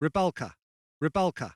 Rebelka, Rebelka.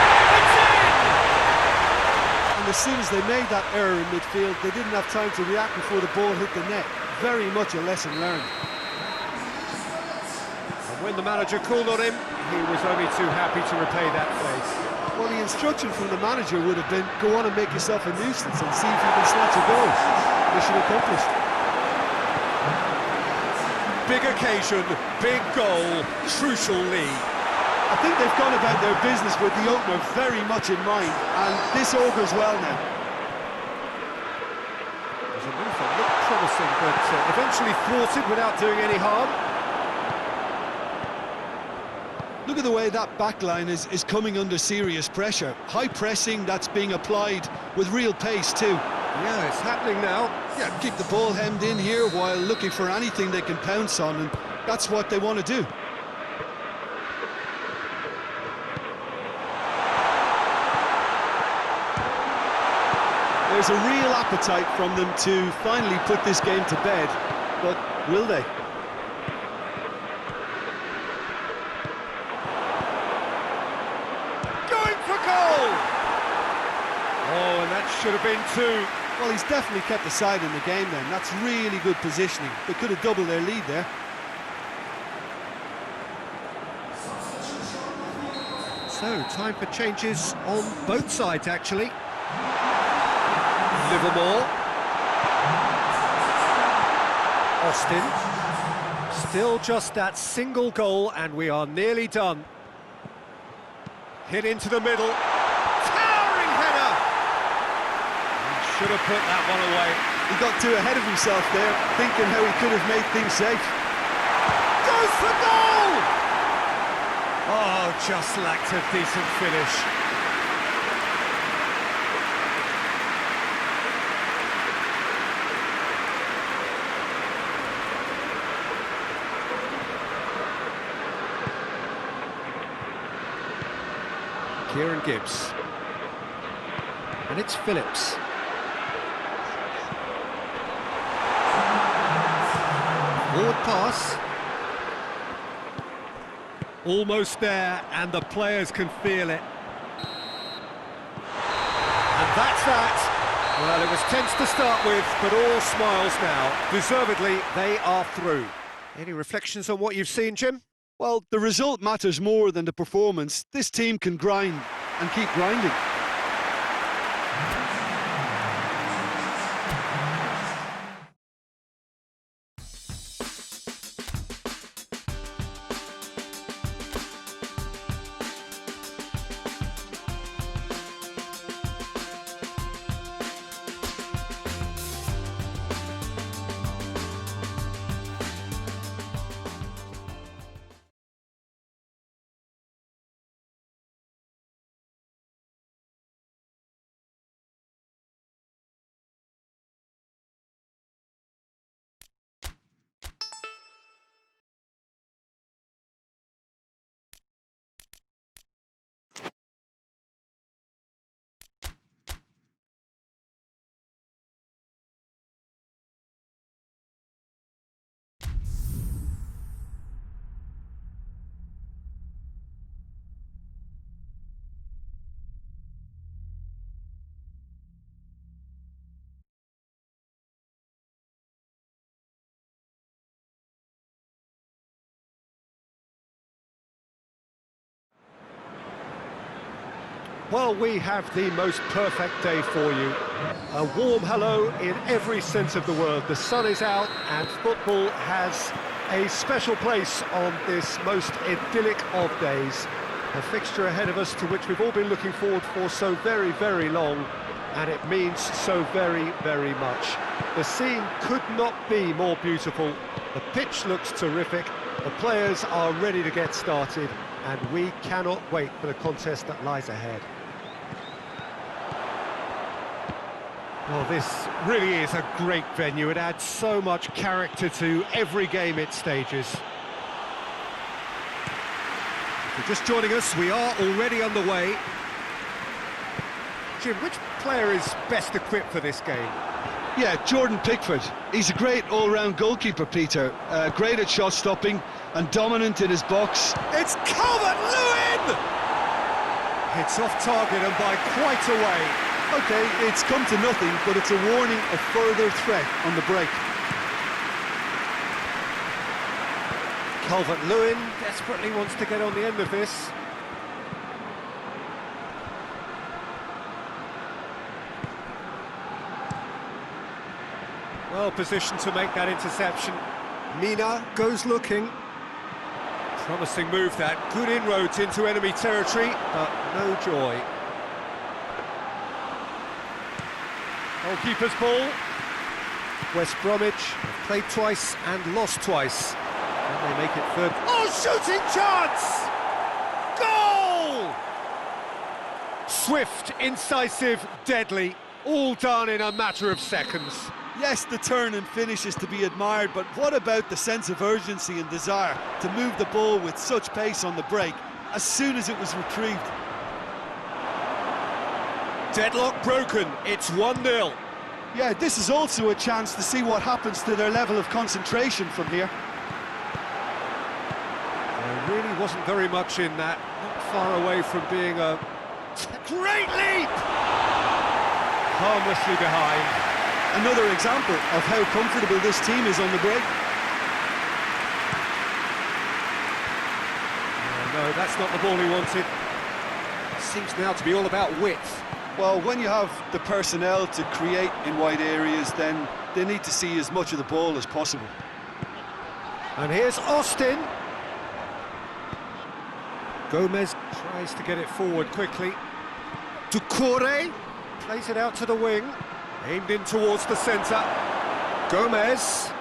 as soon as they made that error in midfield, they didn't have time to react before the ball hit the net. Very much a lesson learned. And when the manager called on him, he was only too happy to repay that face. Well, the instruction from the manager would have been, go on and make yourself a nuisance and see if you can snatch a goal. Mission accomplished. Big occasion, big goal, crucial lead. I think they've gone about their business with the opener very much in mind, and this augurs well now. There's a move that looked promising, but eventually thwarted without doing any harm. Look at the way that back line is coming under serious pressure. High pressing that's being applied with real pace too. Yeah, it's happening now. Yeah, keep the ball hemmed in here while looking for anything they can pounce on, and that's what they want to do. There's a real appetite from them to finally put this game to bed, but will they? Going for goal! Oh, and that should have been two. Well, he's definitely kept the side in the game then. That's really good positioning. They could have doubled their lead there. So, time for changes on both sides, actually. Livermore. Austin. Still just that single goal, and we are nearly done. Hit into the middle. Towering header! He should have put that one away. He got too ahead of himself there, thinking how he could have made things safe. Goes for goal! Oh, just lacked a decent finish. Kieran Gibbs. And it's Phillips. Forward pass. Almost there, and the players can feel it. And that's that. Well, it was tense to start with, but all smiles now. Deservedly, they are through. Any reflections on what you've seen, Jim? Well, the result matters more than the performance. This team can grind and keep grinding. Well, we have the most perfect day for you. A warm hello in every sense of the word. The sun is out and football has a special place on this most idyllic of days. A fixture ahead of us to which we've all been looking forward for so very, very long, and it means so very, very much. The scene could not be more beautiful. The pitch looks terrific. The players are ready to get started, and we cannot wait for the contest that lies ahead. Well, this really is a great venue. It adds so much character to every game it stages. If you're just joining us, we are already underway. Jim, which player is best equipped for this game? Yeah, Jordan Pickford. He's a great all-round goalkeeper, Peter. Great at shot stopping and dominant in his box. It's Calvert-Lewin! It's off target and by quite a way. OK, it's come to nothing, but it's a warning of further threat on the break. Calvert-Lewin desperately wants to get on the end of this. Well positioned to make that interception. Mina goes looking. Promising move that. Good inroads into enemy territory, but no joy. Goalkeeper's ball. West Bromwich have played twice and lost twice. Can they make it third? Oh, shooting chance! Goal! Swift, incisive, deadly. All done in a matter of seconds. Yes, the turn and finish is to be admired, but what about the sense of urgency and desire to move the ball with such pace on the break as soon as it was retrieved? Deadlock broken, it's 1-0. Yeah, this is also a chance to see what happens to their level of concentration from here. There really wasn't very much in that, not far away from being a great leap! Harmlessly behind. Another example of how comfortable this team is on the break. No, that's not the ball he wanted. Seems now to be all about width. Well, when you have the personnel to create in wide areas, then they need to see as much of the ball as possible. And here's Austin. Gomez tries to get it forward quickly. Doucouré plays it out to the wing. Aimed in towards the centre. Gomez.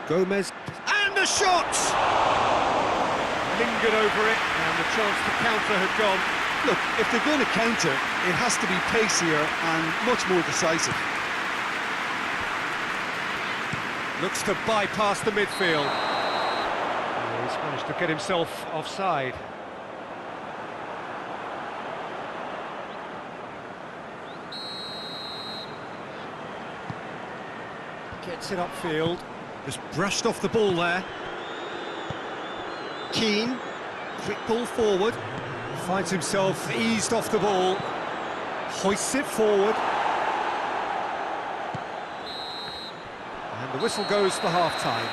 And a shot! Lingered over it, and the chance to counter had gone. Look, if they're going to counter, it has to be pacier and much more decisive. Looks to bypass the midfield. He's managed to get himself offside. Gets it upfield, just brushed off the ball there. Keane, quick ball forward, finds himself eased off the ball, hoists it forward. And the whistle goes for half-time.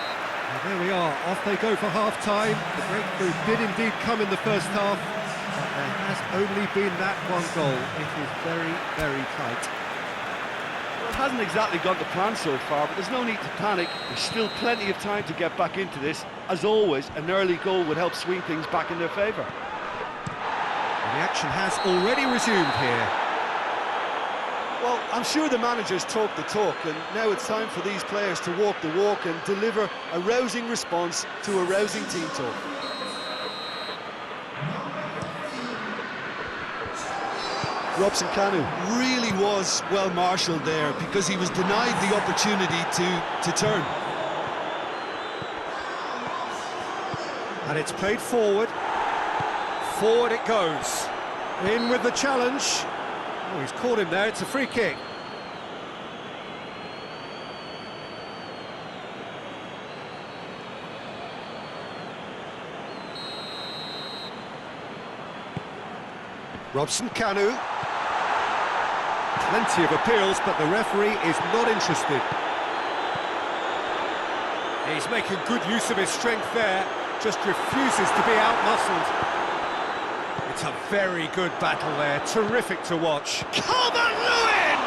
And there we are, off they go for half-time. The breakthrough did indeed come in the first half, but there has only been that one goal. It is very, very tight. It hasn't exactly gone to plan so far, but there's no need to panic. There's still plenty of time to get back into this. As always, an early goal would help swing things back in their favour. And the action has already resumed here. Well, I'm sure the managers talk the talk, and now it's time for these players to walk the walk and deliver a rousing response to a rousing team talk. Robson Kanu really was well marshalled there because he was denied the opportunity to turn. And it's played forward. Forward it goes. In with the challenge. Oh, he's caught him there, it's a free kick. Robson Kanu. Plenty of appeals, but the referee is not interested. He's making good use of his strength there, just refuses to be out-muscled. It's a very good battle there, terrific to watch. Calvert-Lewin!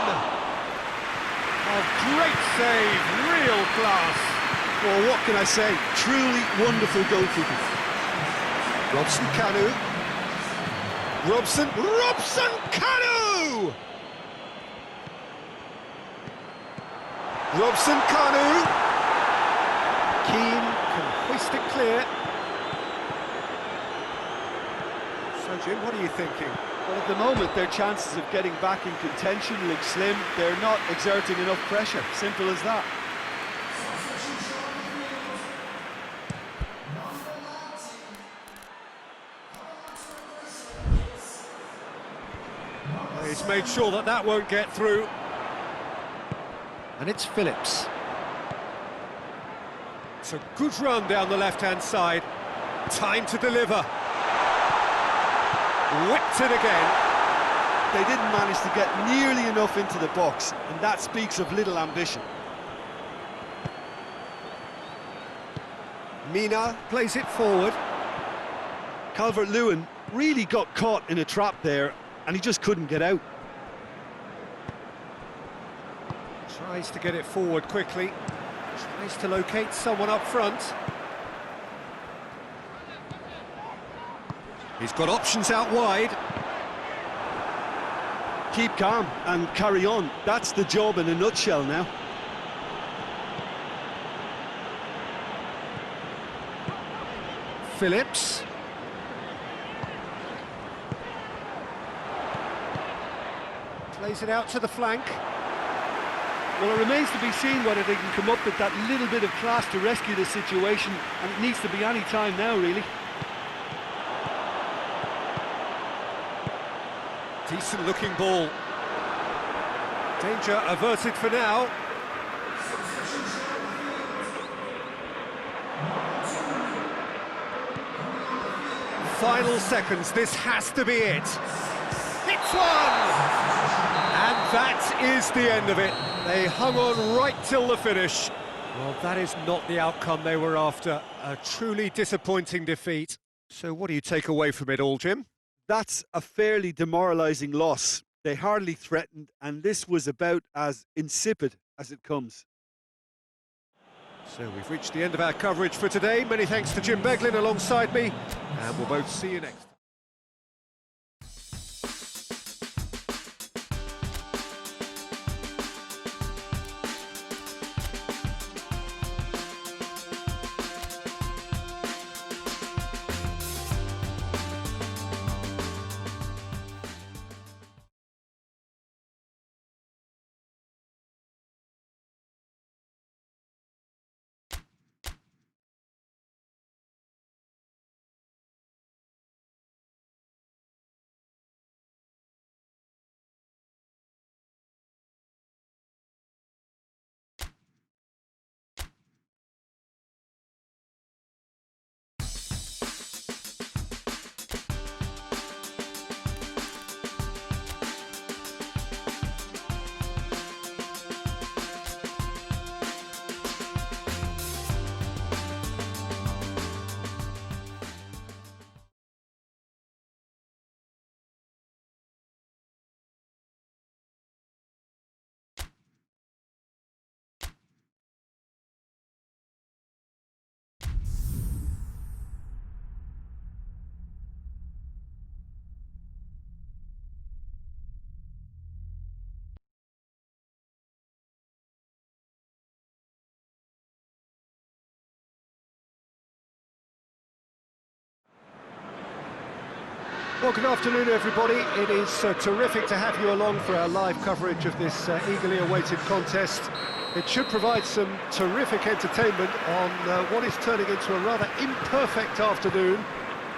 A great save, real class. Well, what can I say? Truly wonderful goalkeeping. Robson Kanu. Robson Kanu! Robson Kanu! Keane can hoist it clear. So, Jim, what are you thinking? Well, at the moment, their chances of getting back in contention look slim. They're not exerting enough pressure. Simple as that. He's made sure that that won't get through. And it's Phillips. It's a good run down the left-hand side. Time to deliver. Whipped it again. they didn't manage to get nearly enough into the box, and that speaks of little ambition. Mina plays it forward. Calvert-Lewin really got caught in a trap there, and he just couldn't get out. Tries to get it forward quickly. Tries to locate someone up front. He's got options out wide. Keep calm and carry on. That's the job in a nutshell now. Phillips. Plays it out to the flank. Well, it remains to be seen whether they can come up with that little bit of class to rescue the situation, and it needs to be any time now, really. Decent looking ball. Danger averted for now. Final seconds, this has to be it. It's one! And that is the end of it. They hung on right till the finish. Well, that is not the outcome they were after. A truly disappointing defeat. So what do you take away from it all, Jim? That's a fairly demoralising loss. They hardly threatened, and this was about as insipid as it comes. So we've reached the end of our coverage for today. Many thanks to Jim Beglin alongside me, and we'll both see you next time. Well, good afternoon, everybody. It is terrific to have you along for our live coverage of this eagerly awaited contest. It should provide some terrific entertainment on what is turning into a rather imperfect afternoon.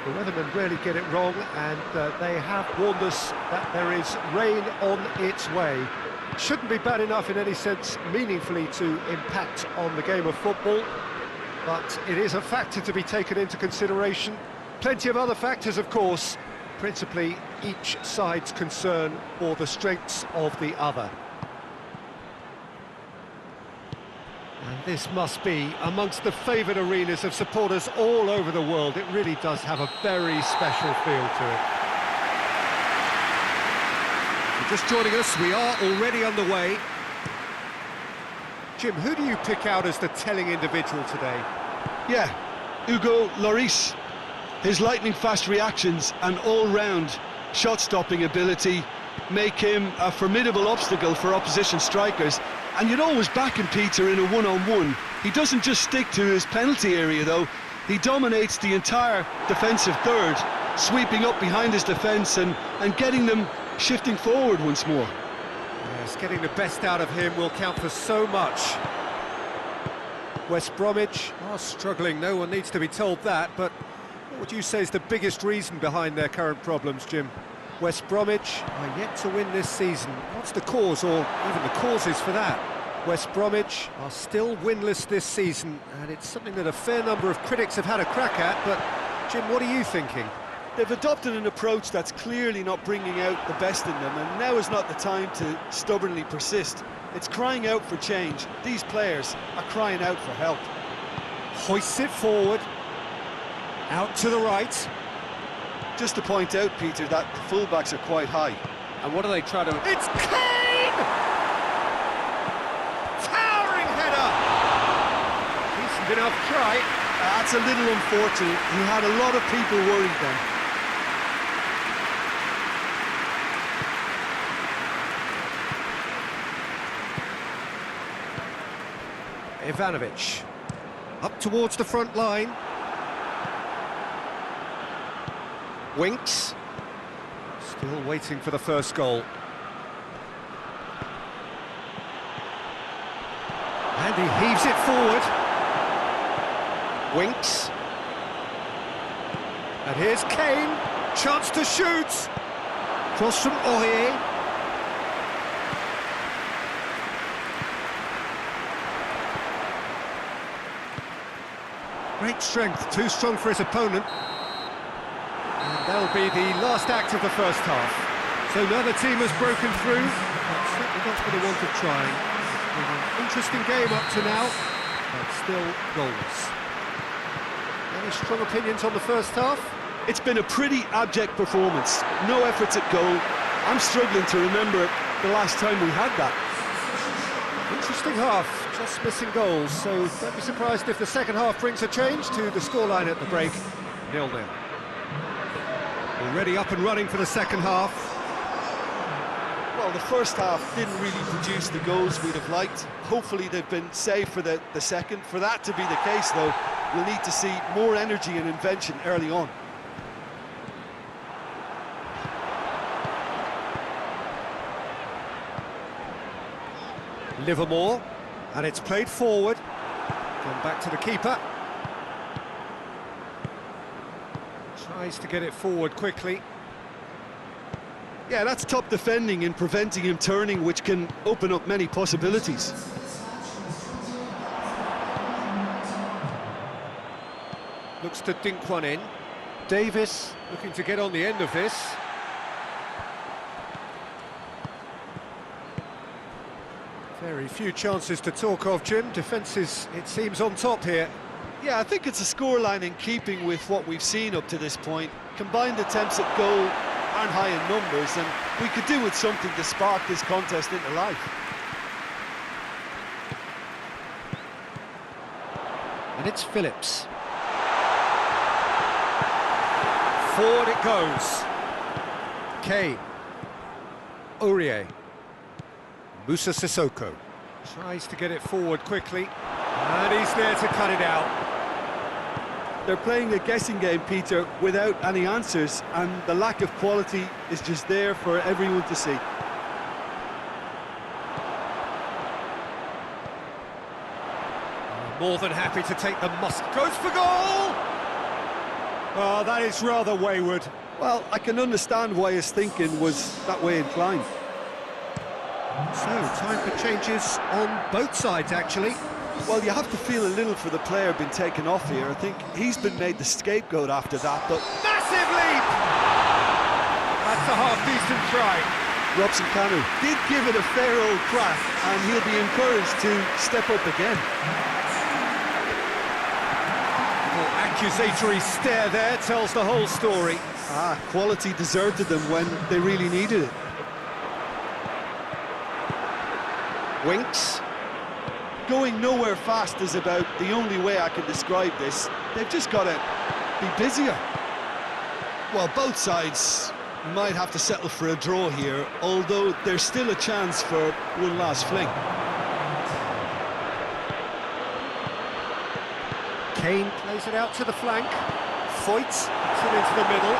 The weathermen rarely get it wrong, and they have warned us that there is rain on its way. Shouldn't be bad enough in any sense meaningfully to impact on the game of football, but it is a factor to be taken into consideration. Plenty of other factors, of course, principally each side's concern for the strengths of the other. And this must be amongst the favoured arenas of supporters all over the world. It really does have a very special feel to it. If you're just joining us, we are already underway. Jim, who do you pick out as the telling individual today? Yeah, Hugo Lloris. His lightning-fast reactions and all-round shot-stopping ability make him a formidable obstacle for opposition strikers. And you'd always back him, Peter, in a one-on-one. He doesn't just stick to his penalty area, though. He dominates the entire defensive third, sweeping up behind his defence and getting them shifting forward once more. Yes, getting the best out of him will count for so much. West Bromwich are struggling, no one needs to be told that, but what would you say is the biggest reason behind their current problems, Jim? West Bromwich are yet to win this season. What's the cause, or even the causes for that? West Bromwich are still winless this season, and it's something that a fair number of critics have had a crack at, but Jim, what are you thinking? They've adopted an approach that's clearly not bringing out the best in them, and now is not the time to stubbornly persist. It's crying out for change. These players are crying out for help. Hoists it forward. Out to the right. Just to point out, Peter, that the fullbacks are quite high. And what do they try to... It's Kane! Towering header! Decent enough try. That's a little unfortunate. He had a lot of people worried then. Ivanovic. Up towards the front line. Winks. Still waiting for the first goal. And he heaves it forward. Winks. And here's Kane. Chance to shoot. Cross from Aurier. Great strength, too strong for his opponent. And that'll be the last act of the first half. So neither team has broken through, but certainly not for the want of trying. It's been an interesting game up to now, but still goalless. Any strong opinions on the first half? It's been a pretty abject performance. No efforts at goal. I'm struggling to remember the last time we had that. Interesting half, just missing goals, so don't be surprised if the second half brings a change to the scoreline at the break, 0-0. Already up and running for the second half. Well, the first half didn't really produce the goals we'd have liked. Hopefully they've been saved for the second. For that to be the case, though, we'll need to see more energy and invention early on. Livermore, and it's played forward. Gone back to the keeper. Tries to get it forward quickly. Yeah, that's top defending and preventing him turning, which can open up many possibilities. Looks to dink one in. Davis looking to get on the end of this. Very few chances to talk of, Jim. Defence is, it seems, on top here. Yeah, I think it's a scoreline in keeping with what we've seen up to this point. Combined attempts at goal aren't high in numbers, and we could do with something to spark this contest into life. And it's Phillips. Forward it goes. Kane. Aurier. Musa Sissoko tries to get it forward quickly, and he's there to cut it out. They're playing a guessing game, Peter, without any answers, and the lack of quality is just there for everyone to see. More than happy to take the must. Goes for goal! Oh, that is rather wayward. Well, I can understand why his thinking was that way inclined. So, time for changes on both sides, actually. Well, you have to feel a little for the player being taken off here. I think he's been made the scapegoat after that, but... Massive leap! That's a half-decent try. Robson Kanu did give it a fair old crack, and he'll be encouraged to step up again. Little accusatory stare there tells the whole story. Quality deserted them when they really needed it. Winks. Going nowhere fast is about the only way I can describe this. They've just got to be busier. Well, both sides might have to settle for a draw here, although there's still a chance for one last fling. Kane plays it out to the flank. Foyt puts it into the middle.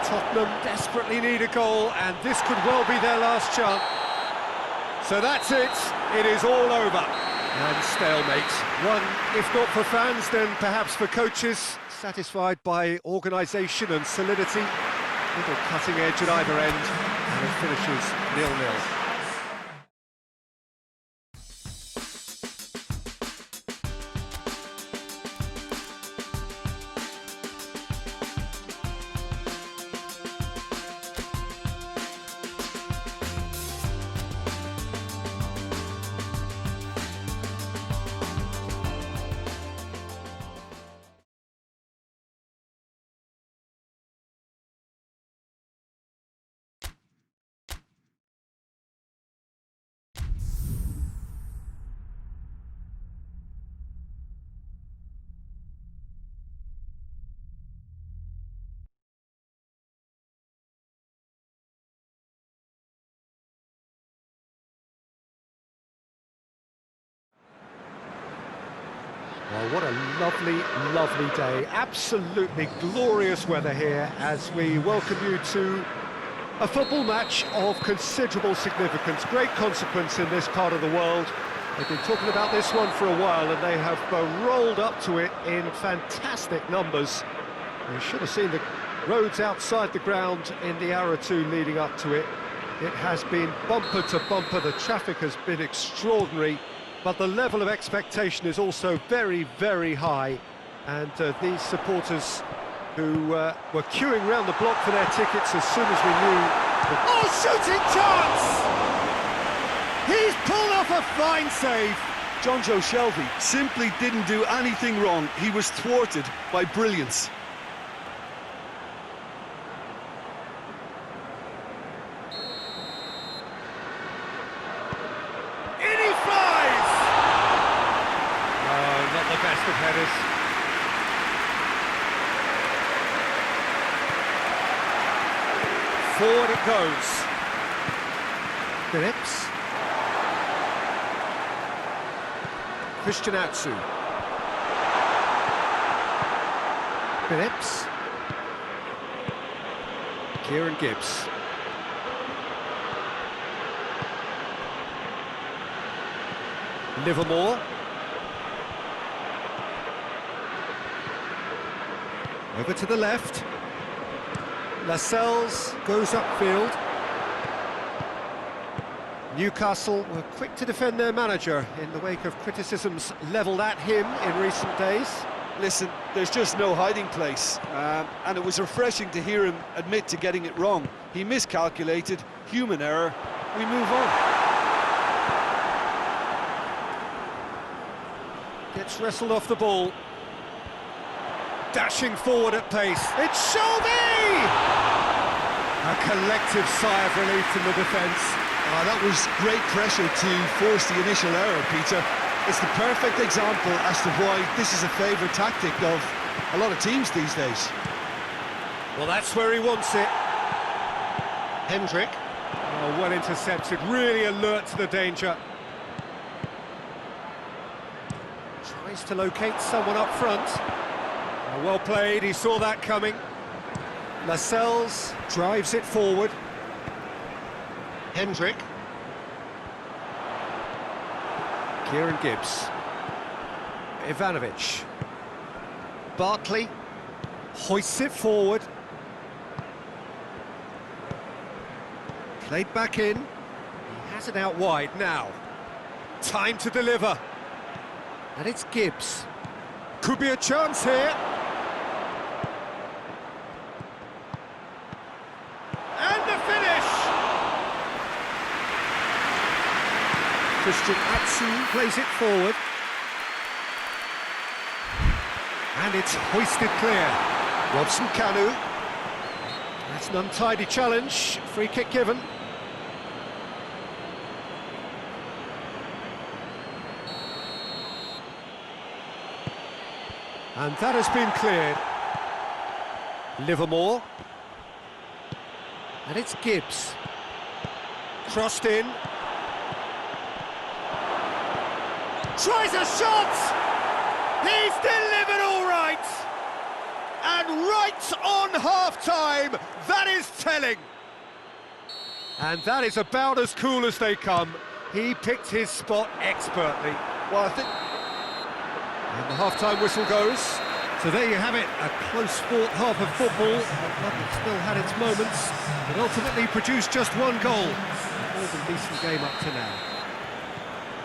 Tottenham desperately need a goal, and this could well be their last chance. So that's it. It is all over. And stalemate. One, if not for fans, then perhaps for coaches, satisfied by organisation and solidity. Little cutting edge at either end, and it finishes 0-0. Well, what a lovely, lovely day. Absolutely glorious weather here as we welcome you to a football match of considerable significance, great consequence in this part of the world. They've been talking about this one for a while and they have rolled up to it in fantastic numbers. You should have seen the roads outside the ground in the hour or two leading up to it. It has been bumper to bumper, the traffic has been extraordinary, but the level of expectation is also very, very high. And these supporters who were queuing round the block for their tickets as soon as we knew... Oh, shooting chance! He's pulled off a fine save. Jonjo Shelvey simply didn't do anything wrong. He was thwarted by brilliance. Best of headers. Forward it goes. Phillips. Christian Atsu. Phillips. Kieran Gibbs. Livermore. Over to the left. Lascelles goes upfield. Newcastle were quick to defend their manager in the wake of criticisms levelled at him in recent days. Listen, there's just no hiding place, and it was refreshing to hear him admit to getting it wrong. He miscalculated, human error, we move on. Gets wrestled off the ball. Dashing forward at pace, it's Shelvey! A collective sigh of relief from the defence. That was great pressure to force the initial error, Peter. It's the perfect example as to why this is a favourite tactic of a lot of teams these days. Well, that's where he wants it. Hendrick. Oh, well intercepted, really alert to the danger. Tries to locate someone up front. Well played, he saw that coming. Lascelles drives it forward. Hendrick. Kieran Gibbs. Ivanovic. Barkley hoists it forward. Played back in. He has it out wide now. Time to deliver. And it's Gibbs. Could be a chance here. And the finish! Christian Atsu plays it forward. And it's hoisted clear. Robson Kanu. That's an untidy challenge. Free kick given. And that has been cleared. Livermore. And it's Gibbs. Crossed in. Tries a shot! He's delivered all right! And right on half-time, that is telling. And that is about as cool as they come. He picked his spot expertly. Well, I think... And the half-time whistle goes. So there you have it, a close-fought half of football. It still had its moments, but ultimately produced just one goal. A more than decent game up to now.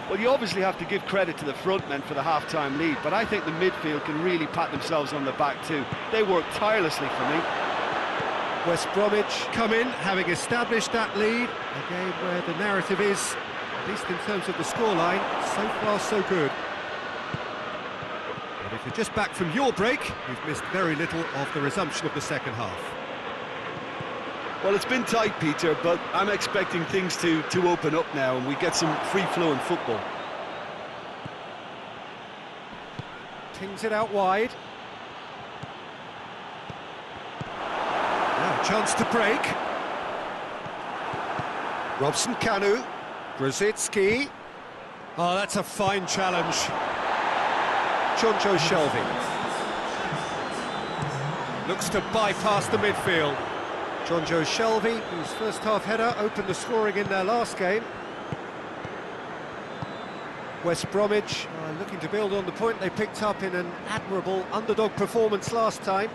Well, you obviously have to give credit to the front men for the half-time lead, but I think the midfield can really pat themselves on the back too. They worked tirelessly for me. West Bromwich come in, having established that lead. A game where the narrative is, at least in terms of the scoreline, so far so good. But if you're just back from your break, you've missed very little of the resumption of the second half. Well, it's been tight, Peter, but I'm expecting things to open up now and we get some free-flowing football. Pings it out wide. Now a chance to break. Robson Kanu. Brzezinski. Oh, that's a fine challenge. Jonjo Shelvey. Looks to bypass the midfield. Jonjo Shelvey, whose first-half header opened the scoring in their last game. West Bromwich looking to build on the point they picked up in an admirable underdog performance last time.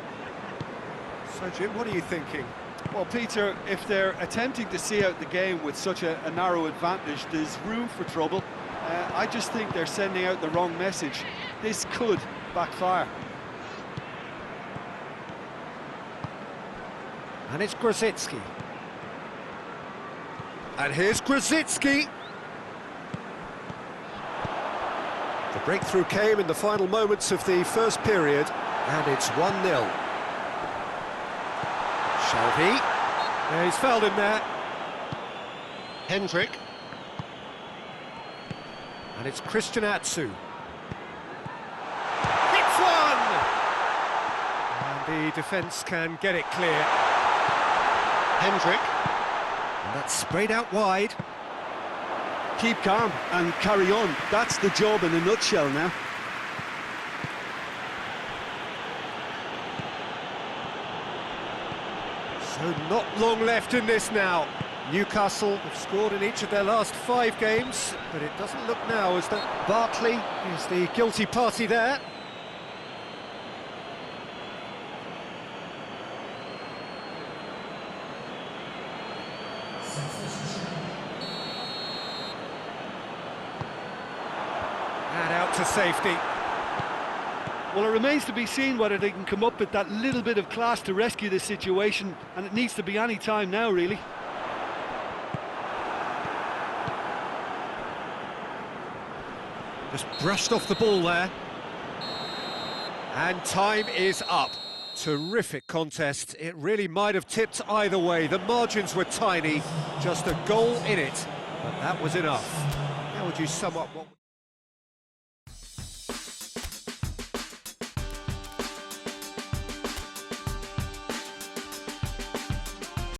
So, Jim, what are you thinking? Well, Peter, if they're attempting to see out the game with such a narrow advantage, there's room for trouble. I just think they're sending out the wrong message. This could backfire. And it's Grosicki. And here's Grosicki. The breakthrough came in the final moments of the first period, and it's 1-0. Shelvey. Yeah, he's fouled him there. Hendrick. And it's Christian Atsu. It's one! And the defence can get it clear. Hendrick. And that's sprayed out wide. Keep calm and carry on. That's the job in a nutshell now. So not long left in this now. Newcastle have scored in each of their last 5 games, but it doesn't look now as though Barkley is the guilty party there. And out to safety. Well, it remains to be seen whether they can come up with that little bit of class to rescue this situation, and it needs to be any time now, really. Just brushed off the ball there. And time is up. Terrific contest. It really might have tipped either way. The margins were tiny, just a goal in it, but that was enough. How would you sum up what...